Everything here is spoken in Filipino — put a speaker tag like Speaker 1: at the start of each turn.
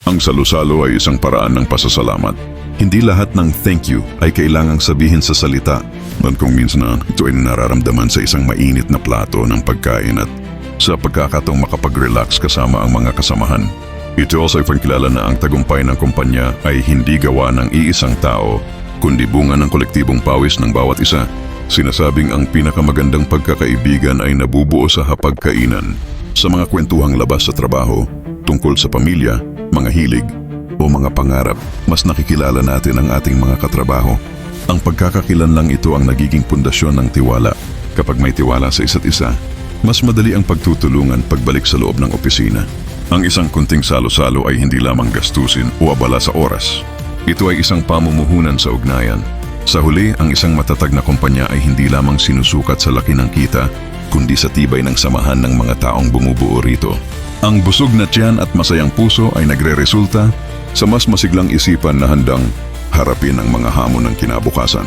Speaker 1: Ang salo-salo ay isang paraan ng pasasalamat. Hindi lahat ng thank you ay kailangang sabihin sa salita. At kung minsan ito ay nararamdaman sa isang mainit na plato ng pagkain at sa pagkakataong makapag-relax kasama ang mga kasamahan. Ito also ay pagkilala na ang tagumpay ng kumpanya ay hindi gawa ng iisang tao, kundi bunga ng kolektibong pawis ng bawat isa. Sinasabing ang pinakamagandang pagkakaibigan ay nabubuo sa hapagkainan, sa mga kwentuhang labas sa trabaho, tungkol sa pamilya, mga hilig, o mga pangarap. Mas nakikilala natin ang ating mga katrabaho. Ang pagkakakilanlang ito ang nagiging pundasyon ng tiwala. Kapag may tiwala sa isa't isa, mas madali ang pagtutulungan pagbalik sa loob ng opisina. Ang isang kunting salo-salo ay hindi lamang gastusin o abala sa oras. Ito ay isang pamumuhunan sa ugnayan. Sa huli, ang isang matatag na kumpanya ay hindi lamang sinusukat sa laki ng kita, kundi sa tibay ng samahan ng mga taong bumubuo rito. Ang busog na tiyan at masayang puso ay nagre-resulta sa mas masiglang isipan na handang harapin ang mga hamon ng kinabukasan.